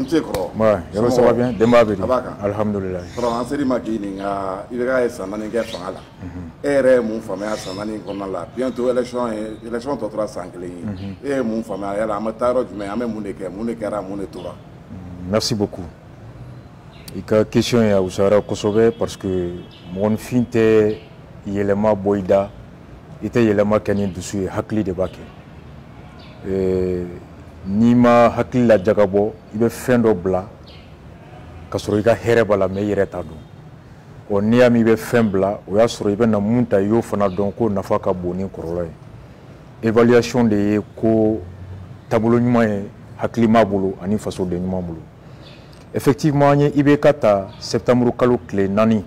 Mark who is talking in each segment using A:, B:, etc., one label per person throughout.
A: ça va bien. Alhamdulillah.
B: Bientôt élection
A: merci beaucoup. La question est à Kosovo parce que mon fils était Yelema Boïda, était Yelema Kenin Dusu Hakli de Baké. Nima Hakli la Jagabo, il est fin de bla, Kasoroika Herebala Meyeretado. On y a mis fin bla, ou a sur na munta yo fana donko nafaka boni koroloy. Évaluation de ko tableau nyuma Hakli Mabulu ani faso de nyuma bulu. Effectivement, il y a septembre kalo clé nani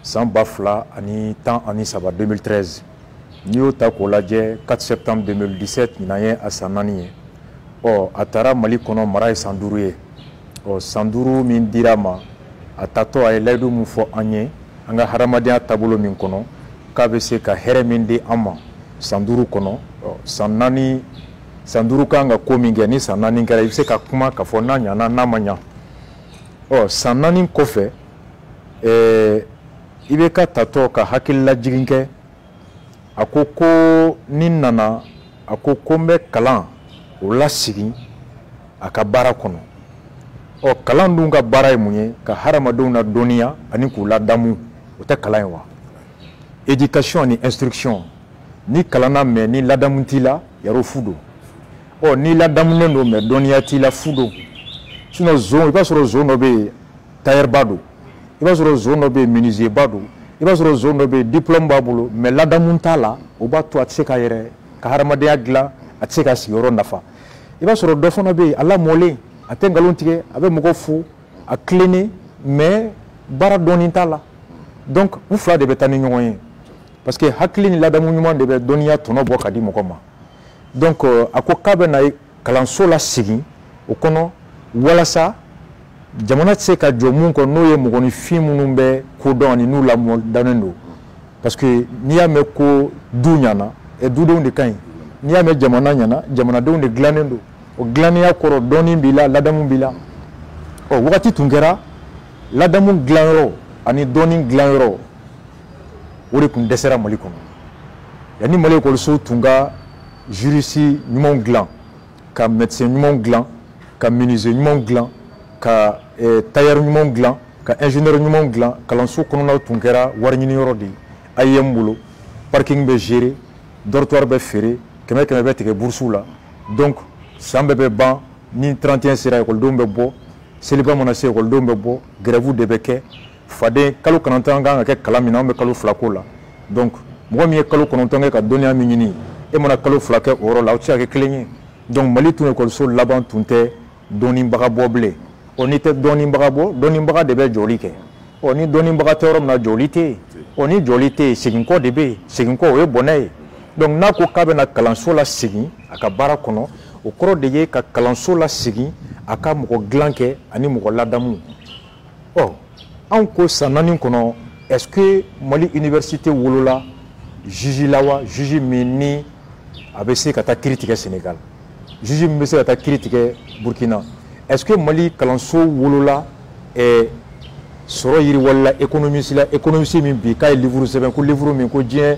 A: sans bafla ani temps ani saba 2013. Nous avons 4 septembre 2017 nous avons à sanani. Oh atara mali kono marai sanduruye. Oh sanduru min dirama atato ay ledu mu fo anye anga haramadia tabulo min kono kabese ka here min di ama sanduru kono sanani sanduru kanga kominge ni sanani ngara ibse ka kuma ka fo nanya na namanya. Oh, sanani kofe ibeka tato ka hakilla jiginke akoko ninana akoko mbe kalan ola sigi akabara kono. Oh, kalan dunga bara munye ka haramadou na donia ani kula damu ota kalan wa. Éducation ni instruction ni kalana me ni ladamu tila yaro fudo. Oh, ni ladamu nendo me donia tila fudo. Sinon zone il va sur zone be tailleur bado il va sur zone be menuisier bado il va sur zone be diplôme babulo mais la damunta la o ba to atseka yere ka haramade agla atseka sigoro nafa il va sur dofona be ala molé atengalon tige avec moko fou a cleaner mais bara doninta la donc vous fla de betani nyoyen parce que haklini la damu nyuma de be donia tono boka di mokoma donc akokabe na kalanso la sigi o kono wala sa jamana tse ka jomun ko no ye mugoni film numbe ko doni nu la mo danendo parce que niya me ko dunyana e dudo ndi kan niya me jamana nyana jamana do ndi glanendo o glania ko doni bila ladamu bila o wakati tungera ladamu glanro ani doni glanro wori kun desera malikono yani maliko so tunga jurisi nyumon glan ka médecin nyumon glan ka menuisier nyumon glan ka tailleur nyumon glan ka ingénieur nyumon glan kalanso kono tunkera warñini yorodi ayembulo parking be géré dortoir be ferré keme be tike boursula donc sambe be ban ni 31 sera école dombe bo célibat mona se école dombe bo grève de beke fade kalo kanantanga ke kalamina be kalo flakola donc mo mi kalo kanantanga ka donia minini e mona kalo flake oro la utia ke cligné donc mali tout école so laban tunte doni mbaga boble on était doni mbaga de be jolike oni doni mbaga teorom na jolite oni jolite siginko de be siginko we bonay donc na ko kabe na kalanso la sigi aka bara kono o koro de ye ka kalanso la sigi aka mo glanke ani mo ladamu oh en ko sanani kono est-ce que mali université wolola juji lawa juji mini abc kata critiquer Sénégal juji mbese kata critiquer Burkina. Est-ce que Mali kalanso wolola et soro yiri wala économiste min bi kay livre seben ko livre min ko dien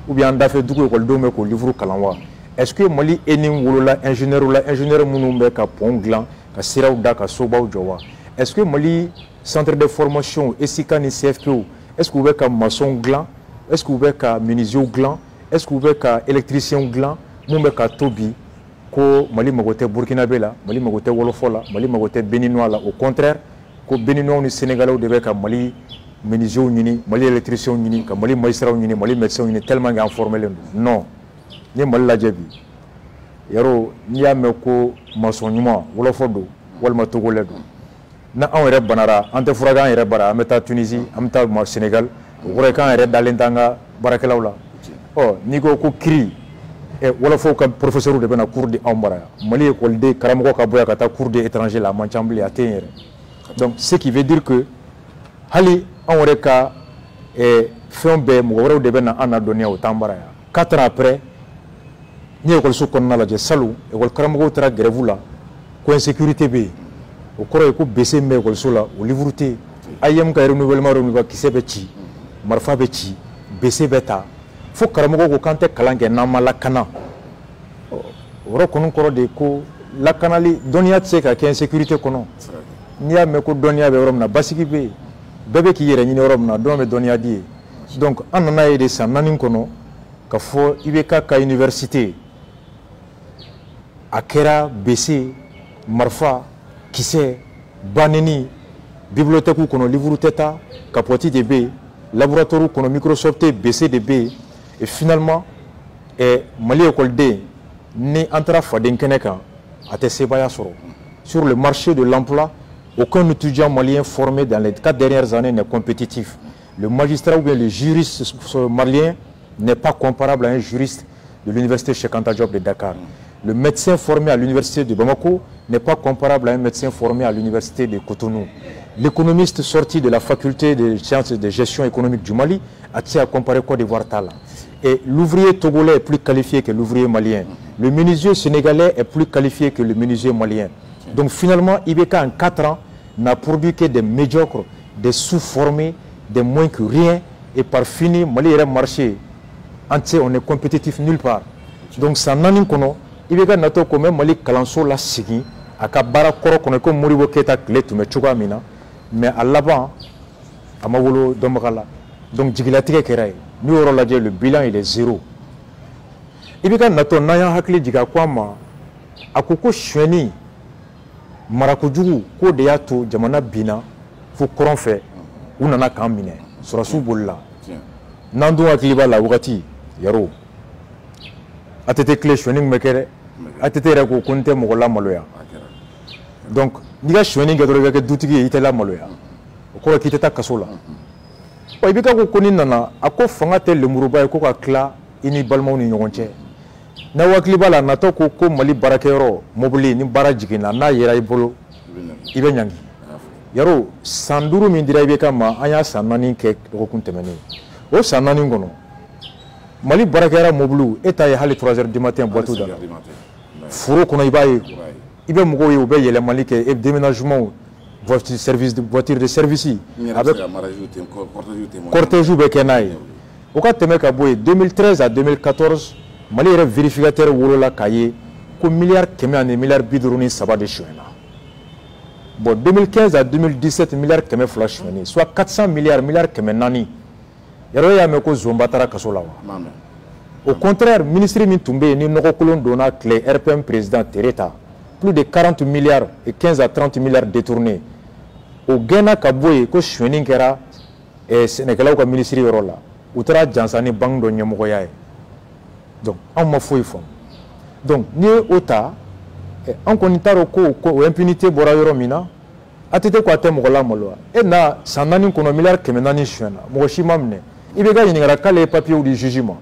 A: ou bien ndafe duko ko do me ko livre kalanwa est-ce que Mali enim wolola ingénieur munumbe ka ponglan ka siraw da ka sobaw jowa est-ce que Mali centre de formation esika ni CFPO est-ce que vous ka maçon glan est-ce que vous ka menuisier glan est-ce que vous ka électricien glan mumbe ka tobi ko Mali magote Burkina Bela Mali magote Wolofola Mali magote Béninois là au contraire ko Béninois ni Sénégalais de be ka Mali menuisier ni Mali électricien ni ka Mali magistrat ni Mali médecin ni tellement informé non ni Mali la jebi yaro ni ya me ko maçon nyuma Wolofodo walma Togoledo na on re banara ante furagan re bara ameta Tunisie ameta Sénégal wore kan re dalentanga barakalawla oh ni ko kri et voilà faut que professeur de bena cours de ambara Mali école de karamoko ka boya kata cours de étranger la manchamble atteindre donc ce qui veut dire que hali on reka et fombe mo woro de bena ana donia au tambara 4 ans après ni école sou konna la je salu école karamoko tra grève la ko insécurité be o kɔrɔ ye ko BC min bɛ ekɔliso la o livre tɛ yen AIM ka renouvellement kisɛ bɛ ci marifa bɛ ci BC bɛ ta fo karamɔgɔ ko k'an tɛ kalan kɛ n'an ma lakana o yɔrɔ kɔni kɔrɔ de ko lakanali dɔnniya tɛ se ka kɛ insécurité kɔnɔ n'i y'a mɛn ko dɔnniya bɛ yɔrɔ min na basigi bɛ yen bɛɛ bɛ k'i yɛrɛ ɲini yɔrɔ min na dɔn bɛ dɔnniya di ye donc an nana ye de san 4 kɔnɔ ka fɔ IBK ka université a kɛra BC marifa kisɛ baneni bibliothèque kɔnɔ livre tɛ taa kapɔti de bɛ yen laboratoire kɔnɔ Microsoft BC de bɛ yen et finalement Mali écoleden ni an taara faden kɛnɛ kan a tɛ sebaya sɔrɔ sur le marché de l'emploi aucun étudiant malien formé dans les 4 dernières années n'est compétitif. Le magistrat ou bien le juriste malien n'est pas comparable à un juriste de l'université Cheikh Anta Diop de Dakar. Le médecin formé à l'université de Bamako n'est pas comparable à un médecin formé à l'université de Cotonou. L'économiste sorti de la faculté de sciences de gestion économique du Mali a comparé Côte d'Ivoire Tala. Et l'ouvrier togolais est plus qualifié que l'ouvrier malien. Le menuisier sénégalais est plus qualifié que le menuisier malien. Donc finalement, IBK en 4 ans n'a produit que des médiocres, des sous-formés, des moins que rien. Et par fini, Mali est marché. Entier, on est compétitif nulle part. Donc ça n'a pas kono. IBK n'a pas comme Mali kalanso la sigi. Aka bara koro kono ko Moribo Keita kle tume chuka mina. Mais à l'avant, à Mawolo Dombakala. Donc Djigilatique Keraï. Nous aurons la le bilan il est 0. IBK n'a pas naya hakli diga kwama. Akoko shweni. Marakujugu ko de y'a to jamana bina fo kɔrɔn fɛ u nana k'an minɛ sɔrɔsiw bolila n'an dun hakili b'a la wagati yaro ATT tile sonyani min bɛ kɛ dɛ ATT yɛrɛ ko n tɛ mɔgɔ lamaloya donc n'i ka sonyani kɛ dɔrɔn i bɛ kɛ dutigi ye i tɛ lamaloya o kɔrɔ k'i tɛ taa kaso la IBK ko ni nana a ko fanga tɛ lemuruba ye ko ka tila i ni balimaw ni ɲɔgɔn cɛ n'a hakili b'a la natɔ ko Mali baarakɛyɔrɔ mobili ni baara jiginna n'a yera i bolo i bɛ ɲangi yaro san 5 min dira IBK ma an y'a san 4 kɛ dɔgɔkun tɛmɛnen o san 4 kɔnɔ Mali baarakɛyɔrɔ mobiliw e ta ye hali 3 heures du matin boîte da foro kɔnɔ i b'a ye i bɛ mɔgɔw ye u bɛ yɛlɛmali kɛ déménagement voiture de service a bɛ cortège bɛ kɛ n'a ye o ka tɛmɛ ka bɔ yen 2013 à 2014 Mali yɛrɛ vérificateur wolola k'a ye ko miliyari 100 ani miliyari 53 de sonyɛna bon 2015 à 2017 miliyari 200 sonyɛni soit 400 miliyari 400 yɛrɛ y'a mɛn ko zonba taara kaso la wa au contraire ministre min tun bɛ yen ni nɔgɔkolon donna tile RPM président Tereta plus de 40 milliards et 15 à 30 milliards détournés o gɛnna ka bɔ yen ko sonyɛni kɛra sɛnɛkɛlaw ka ministre yɔrɔ la u taara jansa ni banque dɔ ɲɛmɔgɔya ye donc on m'a fouillé fond donc ni o ta an kɔni t'a dɔn ko impunité bɔra yɔrɔ min na ATT ko a tɛ mɔgɔ lamaloya e na san 4 kɔnɔ miliyari 400 sonyɛna mɔgɔ si ma minɛ IBK ɲininkara k'ale ye papier di juge ma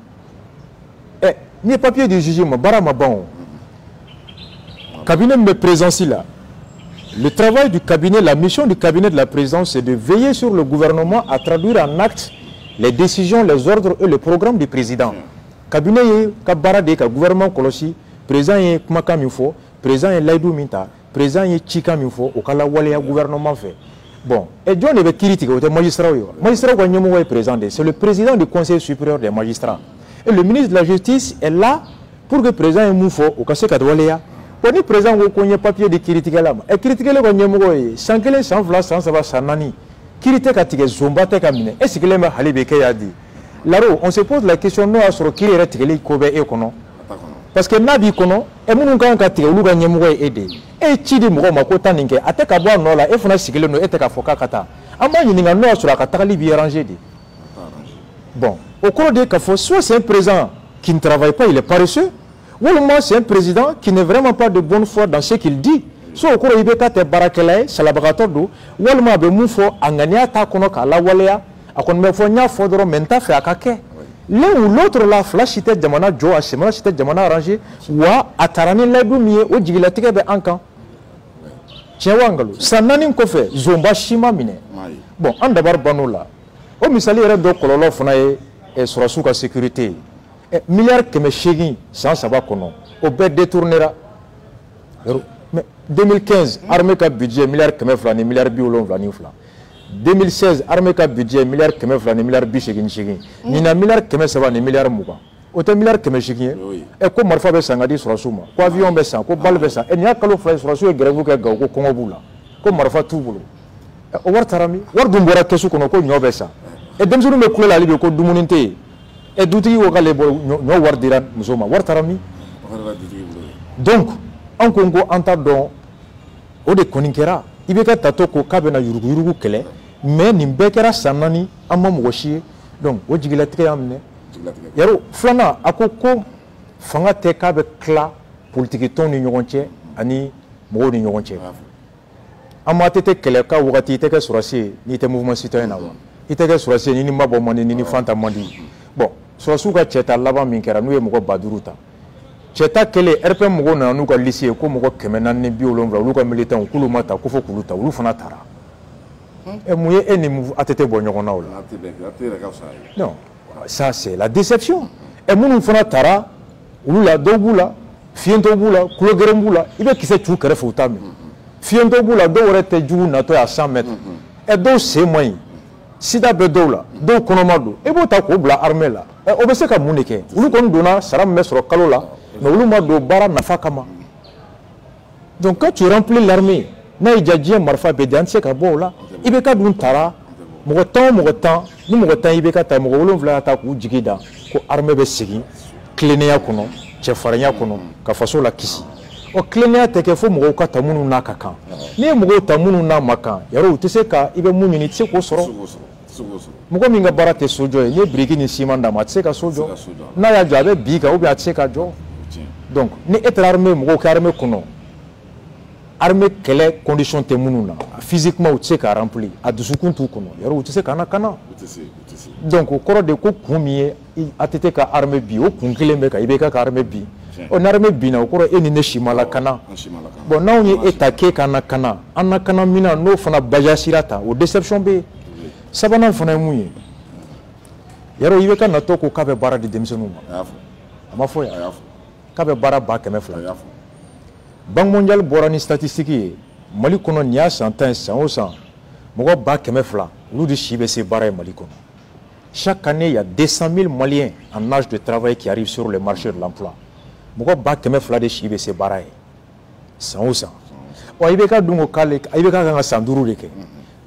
A: ni ye papier di juge ma baara ma ban o cabinet min bɛ présidence la le travail du cabinet la mission du cabinet de la présidence c'est de veiller sur le gouvernement à traduire en acte les décisions les ordres et le programme du président cabinet ye ka baara de ka gouvernement kɔlɔsi président ye kumakan min fɔ président ye layidu min ta président ye cikan min fɔ o ka lawaleya gouvernement fɛ bon et jɔn de bɛ kiiri tigɛ o tɛ magistrat ye wa magistrat ka ɲɛmɔgɔ ye président de c'est le président du conseil supérieur des magistrats et le ministre de la justice est là pour que président ye mun fɔ o ka se ka waleya bon ni président ko n ye papier di kiiritigɛla ma ɛ kiiritigɛla ka ɲɛmɔgɔ ye san 1 san 2 san 3 san 4 kiiri tɛ ka tigɛ zonba tɛ ka minɛ e sigilen bɛ hali bi kɛ y'a di Laro, on se pose la question n'o y'a sɔrɔ kiiri yɛrɛ tigɛli ko bɛ e kɔnɔ parce que n'a b'i kɔnɔ minnu kan ka tigɛ olu ka ɲɛmɔgɔ ye e de ye e ye ci di mɔgɔ ma ko taa nin kɛ a tɛ ka bɔ a nɔ la e fana sigilen don e tɛ ka fɔ k'a ka taa an b'a ɲininka n'o y'a sɔrɔ a ka tagali b'i arrangé de bon au kɔrɔ de k'a fɔ soit c'est un président qui ne travaille pas il est paresseux walima c'est un président qui n'est vraiment pas de bonne foi dans ce qu'il dit so o kɔrɔ IBK tɛ baarakɛla ye salabagatɔ don walima a bɛ mun fɔ a ŋaniya t'a kɔnɔ k'a lawaleya a kɔni bɛ fɔ n y'a fɔ dɔrɔn mais n t'a fɛ a ka kɛ l'un ou l'autre la fila si tɛ jamana jɔ a semana si tɛ jamana arrangé wa a taara ni layidu min ye o jigilatigɛ bɛ an kan tiɲɛ wa nkalon san 4 kɔfɛ zonba si ma minɛ bon an dabari bann'o la o misali yɛrɛ dɔ kɔlɔlɔ fana ye sɔrɔsiw ka sécurité ye miliyari 800 san 3 kɔnɔ o bɛɛ détournera mais 2015 armée ka budget milliard kɛmɛ fila ni milliard bi wolonwula ni fila 2016 armée ka budget milliard kɛmɛ fila ni milliard bi seegin seegin nin na milliard kɛmɛ saba ni milliard mugan o tɛ milliard kɛmɛ seegin ye ko marifa bɛ san ka di sɔrɔsiw ma ko avion bɛ san ko balle bɛ san nin y'a kalo fila ye sɔrɔsiw ye grève kɛ Gawo ko kɔngɔ b'u la ko marifa t'u bolo o wari taara min wari dun bɔra kɛsu kɔnɔ ko ɲɔ bɛ san denmisɛnninw bɛ kulo la hali bi ko dumuni tɛ yen dutigi ko k'ale bɔ ɲɔ wari dira muso ma wari taara min donc an ko an t'a dɔn o de kɔni kɛra i bɛ ka tato ko k'a bɛna yurugu yurugu kɛlɛ mais nin bɛɛ kɛra san 4 an ma mɔgɔ si ye donc o jigilatigɛ y'a minɛ yaro filanan a ko fanga tɛ k'a bɛ tila politiki tɔnw ni ɲɔgɔn cɛ ani mɔgɔw ni ɲɔgɔn cɛ an ma tɛ kɛlɛ ka wagati i tɛ kɛ sɔrɔsi ye n'i tɛ mouvement citoyen na wa i tɛ kɛ sɔrɔsi ye ni mabɔ man di ni fanta man di bon sɔrɔsiw ka cɛta laban min kɛra n'u ye mɔgɔ 5000 ta cɛta kɛlen RPM mɔgɔw nana n'u ka liste ye ko mɔgɔ 470 olu ka militants k'olu ma ta ko fo k'olu ta olu fana taara mun ye e ni ATT bɔ ɲɔgɔn na o la non ça c'est la déception minnu fana taara olu la dɔw b'u la fiyentɔw b'u la kulo gɛrɛn b'u la i bɛ kisɛ c'u kɛrɛfɛ u t'a min fiyentɔw b'u la dɔw yɛrɛ tɛ jugu natɔ ye à 100 mètres dɔw sen man ɲi sida bɛ dɔw la dɔw kɔnɔma don i b'o ta k'o bila armée la o bɛ se ka mun de kɛ olu kɔni donna sara min bɛ sɔrɔ kalo la mais olu ma don baara nafa kama donc quand tu remplis l'armée n'a ye diɲɛ marifa bɛ di an tɛ se ka bɔ o la i bɛ ka dun taara mɔgɔ 10 o mɔgɔ 10 ni mɔgɔ 10 i bɛ ka ta mɔgɔ 7 y'a ta k'u jigi da ko armée bɛ segin tilennenya kɔnɔ cɛfarinya kɔnɔ ka faso la kisi o tilennenya tɛ kɛ fo mɔgɔw ka ta minnu n'a ka kan n'i ye mɔgɔw ta minnu n'a ma kan yarɔ u tɛ se ka i bɛ mun ɲini i tɛ se k'o sɔrɔ mɔgɔ min ka baara tɛ sojɔ ye n'i ye biriki ni siman d'a ma a tɛ se ka so jɔ n'a y'a jɔ a bɛ bin kan ou bien a tɛ se ka jɔ donc ni e taara armée mɔgɔw kɛ armée kɔnɔ armée kɛlɛ condition tɛ minnu na physiquement u tɛ se ka remplir a dusukun t'u kɔnɔ yarɔ u tɛ se ka na kana donc o kɔrɔ de ko kun min ye ATT ka armée bi o kun kelen bɛ kan IBK ka armée bi ni armée binna o kɔrɔ e ni ne si ma lakana bon n'anw ye e ta k'e ka lakana an lakana min na n'o fana bajasira ta o déception bɛ yen sabanan fana ye mun ye yarɔ IBK natɔ ko k'a bɛ baara di denmisɛnninw ma a ma fɔ yan k'a bɛ baara 200,000 Banque mondiale bɔra ni statistique ye Mali kɔnɔ nin y'a san 10 san o san mɔgɔ 200,000 olu de si bɛ se baara ye Mali kɔnɔ chaque année il y a 200 000 Maliens en âge de travail qui arrivent sur le marché de l'emploi mɔgɔ 200,000 de si bɛ se baara ye san o san IBK dun ko k'ale IBK kan ka san 5 de kɛ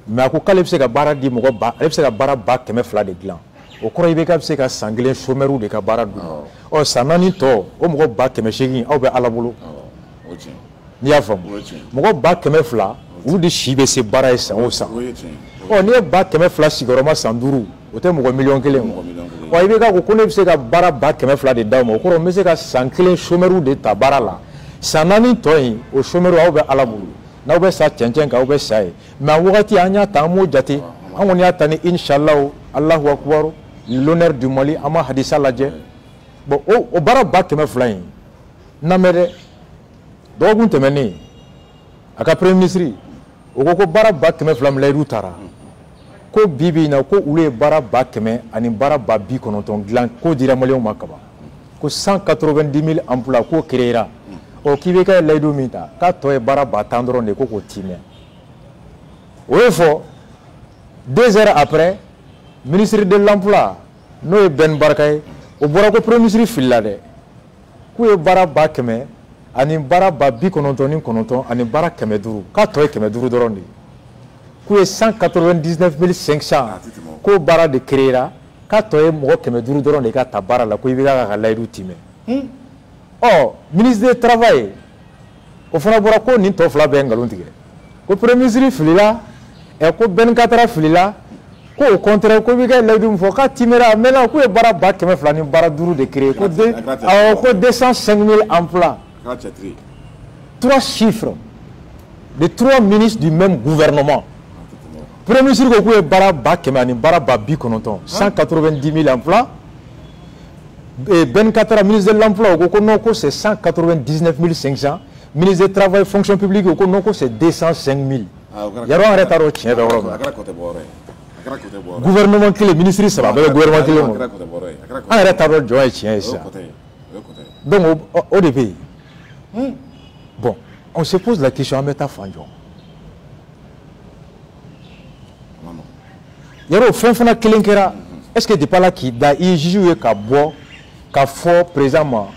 A: mais a ko k'ale bɛ se ka baara di mɔgɔ ale bɛ se ka baara 200,000 de dilan o kɔrɔ IBK bɛ se ka san 1 chômeurs de ka baara dun san 4 tɔ o mɔgɔ 800,000 aw bɛ Ala bolo n'i y'a faamu mɔgɔ 200,000 olu de si bɛ se baara ye san o san n'i ye 200,000 sigiyɔrɔma san 5 o tɛ mɔgɔ 1,000,000 wa IBK ko ne bɛ se ka baara 200,000 de d'aw ma o kɔrɔ n bɛ se ka san 1 chômeurs de ta baara la san 4 tɔ in o chômeurs aw bɛ Ala bolo n'aw bɛ sa cɛncɛn kan aw bɛ sa ye mais a wagati an y'a ta an m'o jate an kɔni y'a ta ni inshallah Allahu akbar l'honneur du Mali an ma hadisa lajɛ bon o baara 200,000 in n'an bɛ dɛ dɔgɔkun tɛmɛnen a ka premier ministre o ko baara 200,000 min layidu taara ko bi bi in na ko olu ye baara 100,000 ani baara 90,000 dilan ko dira maliyɛnw ma kaban ko 190 000 emplois k'o créera k'i bɛ kɛ layidu min ta k'a tɔ ye baara 10,000 dɔrɔn de ko k'o timɛ o ye fɔ 2 heures après ministre de l'emploi n'o ye Ben Barka ye o bɔra ko premier ministre filila dɛ k'u ye baara 100,000 ani baara 99 ani baara 500 k'a tɔ ye 500 dɔrɔn de k'u ye 199 500 k'o baara de créera k'a tɔ ye mɔgɔ 500 dɔrɔn de ka ta baara la ko i bɛ ka layidu timɛ ministre du travail o fana bɔra ko nin tɔ 2 bɛɛ nkalon tigɛ ko premier ministre filila ko Ben4 filila ko au contraire ko i bɛ ka layidu min fɔ k'a timɛra maintenant k'u ye baara 100,000 ni baara 5 de créer ko 205 000 emplois 3 chiffres de 3 ministres du même gouvernement. Premier ministre ko ye baara 100,000 ani baara 90,000 190 000 emplois. Ben4 ministre de l'emploi ko non ko c'est 199 500. Ministre du travail fonction publique ko non ko c'est 205 000. Yaro an yɛrɛ t'a dɔn tiɲɛ bɛ yɔrɔ min na. Gouvernement kelen ministre saba a bɛɛ bɛ gouvernement kelen kɔnɔ. An yɛrɛ t'a dɔn jɔn ye tiɲɛ ye sisan. Donc o de bɛ yen. Bon On se pose la question, Ameta Fanjo. Yaro, fin Kelenkera, est-ce que tu pas là qui da joue ka bo ka fo présentement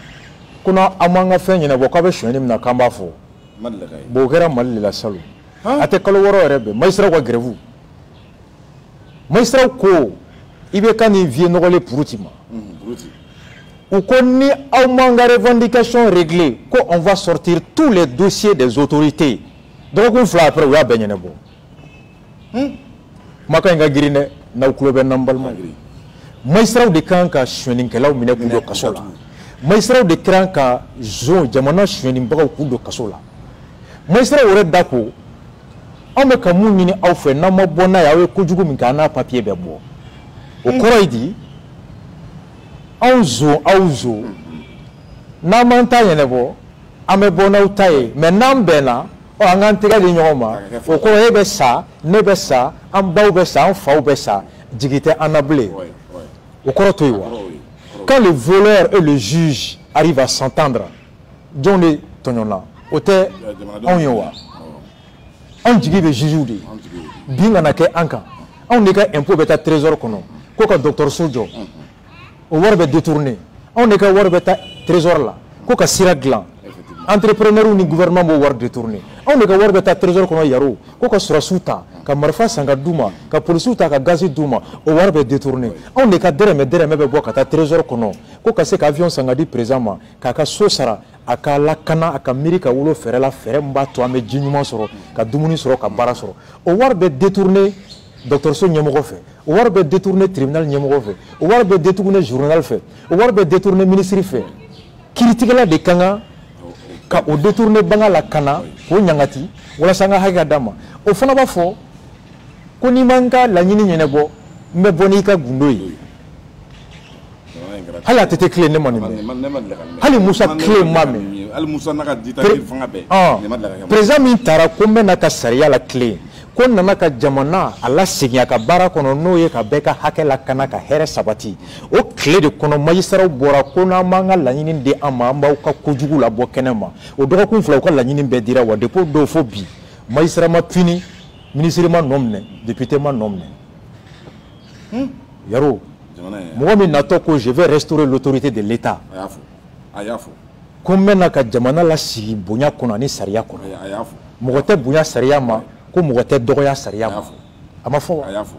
A: qu'on a amanga fait y a beaucoup de choses na kamba fo. Bokera mal la salu. Ate kaloworo rebe, maistra wa grève. Maistra ko ibe kan vie no le purutima. Ou qu'on y a manga revendication réglée, qu'on va sortir tous les dossiers des autorités. Donc on fera après, on va baigner nebo. Makanga girine na ukulobe nambal ma. Maistra de kanka shwenin kala o mine kudo kasola. Maistra de kanka zo jamana shwenin baga kudo kasola. Maistra ore dako. Ame kamu ni au fe na mabona yawe kujugu mikana papier bebo. Okora idi auzo na manta yenebo ame bona utaye mais nambena o angantega de nyoma okora ebe sa nebe sa ambau be sa enfau be sa digite anablé okora toiwa quand le voleur et le juge arrivent à s'entendre donne tonyona ote onyowa on digi be juge di binga na ke anka on neka impôt beta trésor kono ko ka docteur Sojo o warbe détourné on est ka warbe ta trésor là ko ka sira glan entrepreneur ou ni gouvernement mo war détourné on est ka warbe ta trésor kono yaro ko ka sura suta ka marfa sanga duma ka police uta ka gazi duma o warbe détourné on est ka dere me be bo ka ta trésor kono ko ka se ka avion sanga di présentement ka sosara aka lakana aka mirika wulo fere la fere mba to ame jinyuma soro ka dumuni soro ka bara soro o warbe détourné docteur So ñemogo fait o warbe détourner tribunal ñemogo fait o warbe détourner journal fait o warbe détourner ministre fait critique la de kanga ka o détourner banga la kana ko ñangati wala sanga haga dama o fana ba fo ko ni manga la ñini ñenebo me bonika gundoyi hala tete clé ne mani hali musa clé mame
B: al musa naka dita fanga be
A: président min tara ko mena ka sariya la clé ko nana ka jamana ala segin ka bara kono no ye ka beka hakela kana ka here sabati o clé de kono magistrat bora ko na manga laɲini de amamba ka kojugu la bo kenema o dogo kun fula ko laɲini be dira wa depo do fo bi magistrat ma fini ministre ma nomne député ma nomne yaro mo mi nato ko je vais restaurer l'autorité de l'état
B: ayafu
A: ko mena ka jamana la sigi bonya kono ni sariya kono
B: ayafu
A: mo te bonya sariya ma ko mo te dogoya sariya ma ama fo
B: ayafu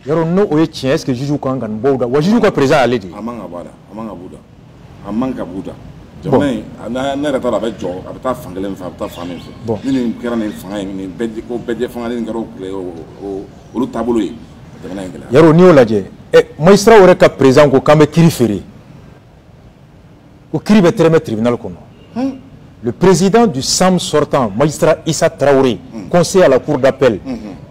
A: yaro no o ye tiɲɛ est ce que juge ko an kan bawda wa juge ko président ale de
B: amanga buda jamana ne reta la be jo abata fangelen fa abata famin fa ni kera ni fanga ni beddi ko beddi fanga ni ngaro o lu tabolo yi jamana ngela
A: yaro ni o lajɛ magistrat wɛrɛ ka président ko k'an bɛ kiri feere ko kiri bɛ tɛrɛmɛ tribunal kɔnɔ le président du SAM sortant magistrat Issa Traoré conseiller à la cour d'appel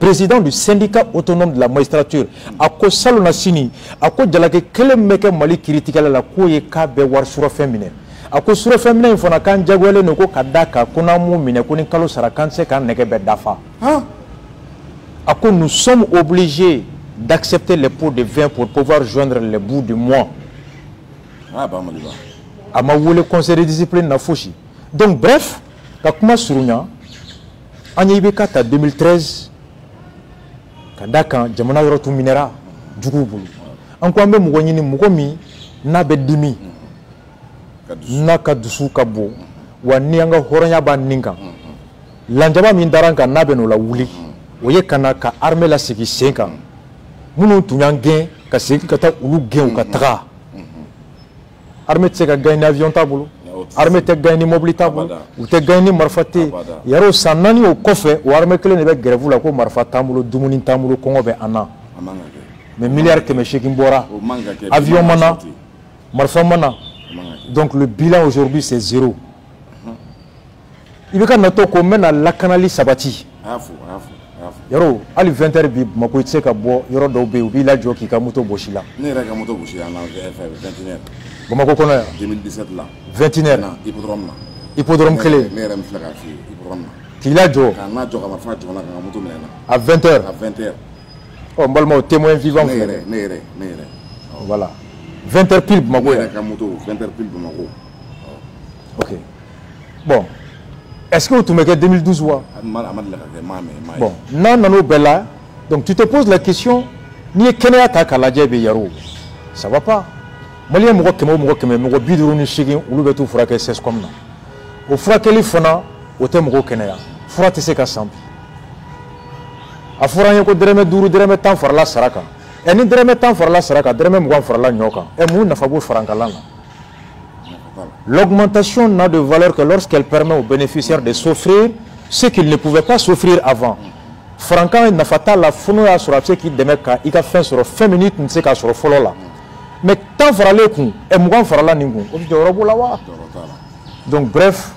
A: président du syndicat autonome de la magistrature a ko salona sini a ko jalake kelen bɛ kɛ Mali kiritigɛla la k'o ye k'a bɛ wari surafɛn minɛ a ko surafɛn minɛ in fana k'an jagoyalen don ko ka d'a kan ko n'an m'o minɛ ko ni kalo sara k'an tɛ se k'an nɛgɛ bɛɛ dafa a ko nous sommes obligés d'accepter les pots de vin pour pouvoir joindre les bouts du mois a ma wele conseil de discipline na fosi donc bref ka kuma surunya an ye IBK ta 2013 ka da kan jamana yɔrɔ tun minɛra juguw bolo an ko an bɛ mɔgɔ ɲini mɔgɔ min n'a bɛ dimi n'a ka dusu ka bon wa ni an ka hɔrɔnya b'a nin kan lanjaba min dara an kan n'a bɛ n'o la wuli o ye ka na ka armée lasigi sen kan minnu tun y'an gɛn ka segin ka taa olu gɛn u ka taga armée tɛ se ka gagner ni avion t'a bolo armée tɛ gagner ni mobili t'a bolo u tɛ gagner ni marifa tɛ yaro san 4 o kɔfɛ o armée kelen de bɛ grève la ko marifa t'an bolo dumuni t'an bolo kɔngɔ bɛ an na mais milliard 800 bɔra avion mana marifa mana donc le bilan aujourd'hui c'est 0 i bɛ ka natɔ ko n bɛna lakanali sabati yaro hali 20h bi Bamako i tɛ se ka bɔ yɔrɔ dɔw bɛ yen u b'i lajɔ k'i ka moto gosi la
B: ne yɛrɛ ka moto gosi la 21h
A: Bamako kɔnɔ yan
B: 2017 la
A: 21h hippodrome kelen
B: ne yɛrɛ min filɛ k'a f'i ye hippodrome na
A: k'i lajɔ
B: ka n'a jɔ ka marifa jɔ n na ka n ka moto minɛ na
A: à 20h ɔ n balimaw témoin vivant filɛ
B: ne yɛrɛ
A: voilà 20h pile Bamako
B: ne yɛrɛ ka moto 20h pile Bamako
A: ok bon Est-ce que vous mettez 2012 ou bon, non, non, non, donc tu te poses la question, ni Kenya ta kaladje be yaro. Ça va pas. Malien mo ko biduru ni shigin ulu betu furake ses comme na. O furake li fona o te mo Kenya. Furate se ka sampi. A furanye ko dreme duru dreme tan farla saraka. E ni dreme tan farla saraka, dreme mo farla nyoka. E mo na fabu frankala na. L'augmentation n'a de valeur que lorsqu'elle permet aux bénéficiaires de s'offrir ce qu'ils ne pouvaient pas s'offrir avant. Franca n'a pas la fonction sur la qui demeure il a fait sur 5 minutes ne sait qu'à sur follow là. Mais tant fera le coup et moi fera la ningu. Donc bref,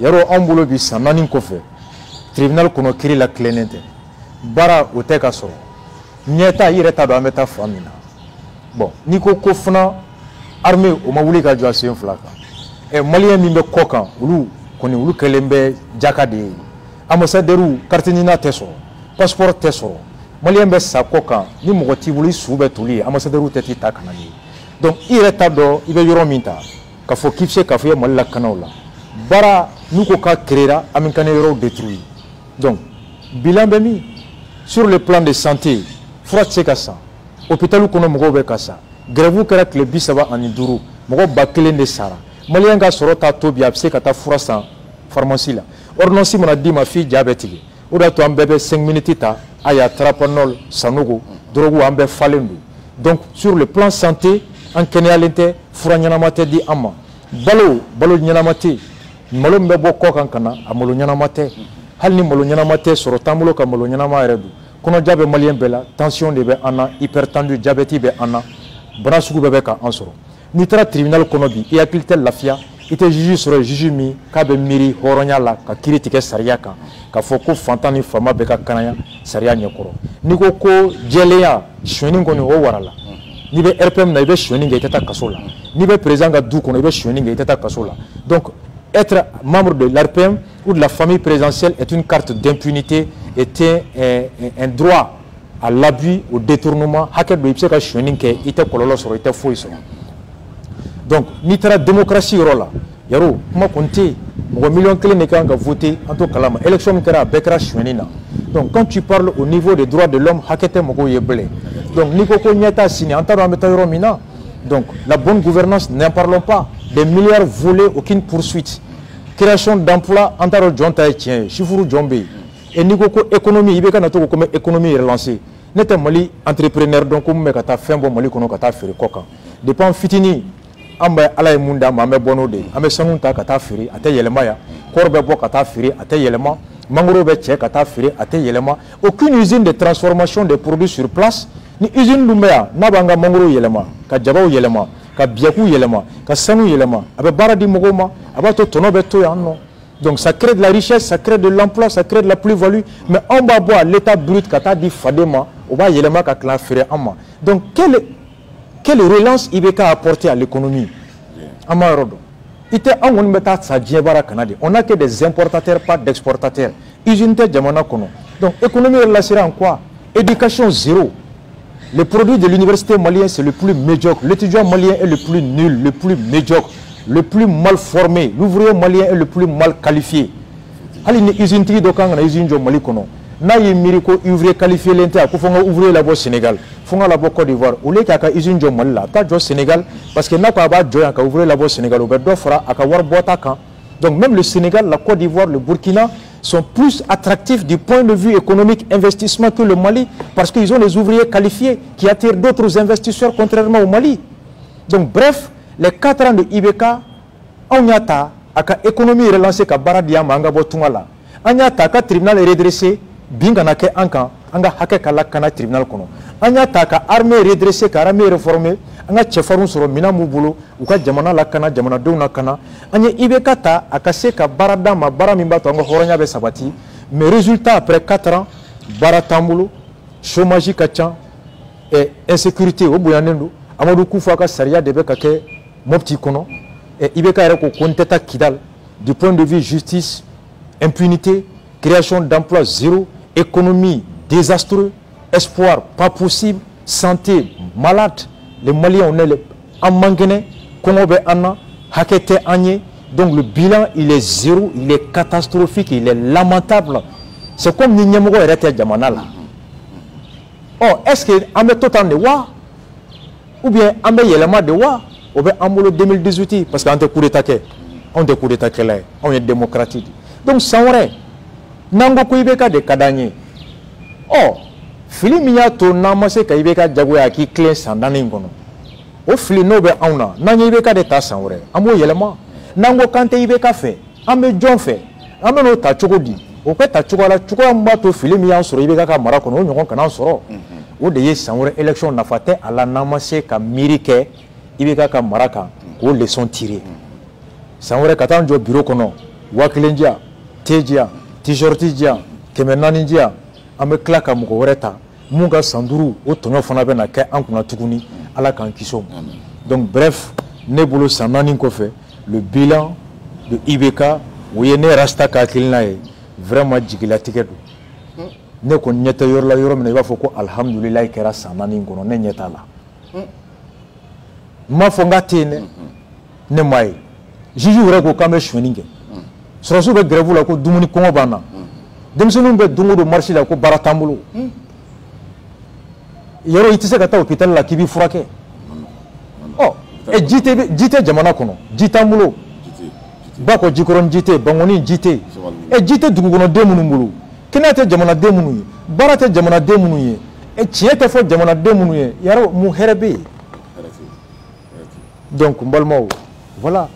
A: yaro ambulo bi sanani ko fait. Tribunal kono kiri la clénete. Bara o te ka so. Nyeta ireta do ameta famina. Bon, niko ko funa armée o mawuli ka jo asen flaka. E malien mi be kokan ulu koni ulu kelembe jakade. Ambassadeur cartinina teso. Passeport tesoro malien be sa kokan ni mogoti buli sube tuli ambassadeur teti ta kanani donc il est tado ibe yoro minta ka fo kipse ka fo malla kanola bara nuko ka créera amin kan yoro détruit donc bilan be mi sur le plan de santé frotse ka sa hôpital kono mogo be ka sa grève kara club bisaba ani duru mogo bakelen de sara malien ga sorota to bi abse ka ta furasa pharmacie la ordonnance mona di ma fille diabétique oda to ambebe 5 minutes ta aya trapanol sanogo drogu ambe falendu donc sur le plan santé en kenyalente furanyana mate di amma balo nyana mate malo mbebo ko kankana amolo nyana mate halni malo nyana mate soro tamulo ka malo nyana ma redu kono jabe malien bela tension de be ana hypertendu diabète be ana brasugu bebe ka ansoro nitra tribunal kono bi e akiltel lafia ite juge sur juge mi ka be miri horonya la ka critique sariya kan ka foko fantani fama be ka kanaya sariya nyekoro niko ko jeleya shweni ngoni ho warala ni be RPM na be shweni nge tata kasola ni be président ga du kono be shweni nge tata kasola donc être membre de l'RPM ou de la famille présidentielle est une carte d'impunité, est un droit à l'abus, au détournement haket do ipse ka shweni ke ite kololo soro ite foi so. Donc, ni la démocratie rola, yaro, comment compter, mon million clé n'est qu'à voter en tout cas, l'élection qui a bekra chouenina. Donc, quand tu parles au niveau des droits de l'homme, hakete mogo yeble. Donc, nikoko nyata signé, entaro metayro mina. Donc, la bonne gouvernance, n'en parlons pas. Des milliards volés, aucune poursuite. Création d'emplois, entaro jonta tien, chifuru jombe. Et nikoko économie, ibeka natoko comme économie relancée. N'était mali entrepreneur, donc, comme mekata fembo mali kono kata fere koka. Dépend fitini. Amba ala munda ma me bono de ame sanu ta kata firi ate yelema ya korbe bo kata firi ate yelema mangoro be che kata firi ate yelema aucune usine de transformation des produits sur place ni usine lumea na banga mangoro yelema ka jabaw yelema ka biaku yelema ka sanu yelema abe baradi mogoma abato tono be to yanno donc ça crée de la richesse, ça crée de l'emploi, ça crée de la plus-value mais on va boire l'état brut kata di fadema o ba yelema ka kla firi amma donc quelle relance IBK a apporté à l'économie? On n'a que des importateurs, pas d'exportateurs. Donc, économie relationnelle en quoi? Éducation zéro. Le produit de l'université malienne, c'est le plus médiocre. L'étudiant malien est le plus nul, le plus médiocre, le plus mal formé. L'ouvrier malien est le plus mal qualifié. Na yi miriko ouvrier qualifié l'intérieur ko fonga ouvrier la bo Sénégal fonga la bo Côte d'Ivoire ou le ka usine jo malla ta jo Sénégal parce que na ko ba jo ka ouvrier la bo Sénégal ou be do fera aka war bota kan donc même le Sénégal, la Côte d'Ivoire, le Burkina sont plus attractifs du point de vue économique investissement que le Mali parce qu'ils ont des ouvriers qualifiés qui attirent d'autres investisseurs contrairement au Mali. Donc bref, les 4 ans de IBK on yata aka économie relancée ka baradia manga bo tungala anya ta ka tribunal redressé binga na ke anka anga hake kala kana tribunal kono anya ta ka armée redressée ka armée réformée anga chefarun soro mina mubulo uka jamana la kana jamana dona kana anya IBK ta akase ka barada ma bara mimba to anga horonya be sabati mais résultat après 4 ans baratambulo chômage kacha et insécurité au boyanendo amadou kufa ka saria debe ka ke mopti kono et IBK reko konteta kidal du point de vue justice impunité création d'emplois zéro économie désastreux espoir pas possible santé malade les Maliens on est en manguene Congo be anna hakete anye Donc le bilan, il est zéro, il est catastrophique, il est lamentable. C'est comme ni Nyemgo et Rete Djamana là. Oh, est-ce qu'on met tout en de wa? Ou bien on met l'élément de wa? Ou bien on met 2018? Parce qu'on est coup d'état, on est coup d'état, on est démocratique. Donc ça aurait. Nango Koubeka de Kadanye. Oh, Fili Miyato Namase Kaibeka Jagoya qui clé sans Daningono. O Fili Nobe Auna, Nanyibeka de Tassanore, Amo Yelema, Nango Kante Ibeka fait, Ame John fait, Ameno Tachogodi, au pet Tachola, Chukwambato, Fili Miyan sur Ibeka Marakono, Yon Kanan Soro. Ou de Sanore élection n'a fait à la Namase Kamirike, Ibeka Maraka, ou les sont tirés. Sanore Katanjo Bureau Kono, Wakilendia, Tejia, Tijortijia, Kemenanijia, Ame Klaka Mukoreta, Munga Sanduru, Otono Fonabena, Ankuna Tukuni, à la Kankiso. Donc, bref, Nebolo Sanani Kofe, le bilan de Ibeka, Wiyene Rasta Kakilnae, vraiment Djigilatikedo. Ne ko nyeta yor la yor mena ba foko alhamdulillah kera Sanani ngono ne nyeta la. Ma fonga tene ne mai. Jiju wura ko kame shweninge. Sorosu be grève la ko dumuni kongo bana. Demsonu be dungo do marché la ko baratambulo. Yoro itise ka ta hôpital la kibi furake. Oh, e jite jamana kono. Jitambulo. Bako jikoron jite, bangoni jite. E jite dugugono demunu mbulu. Kenate jamana demunu ye. Barate jamana demunu ye. E tiete fo jamana demunu ye. Yaro mu herebe. Donc mbalmo voilà.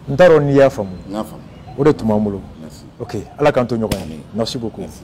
A: Ndaro ni ya famu.
B: Na famu.
A: Ode tumambulo.
B: Merci.
A: OK, ala kanto nyoka. Merci beaucoup. Merci.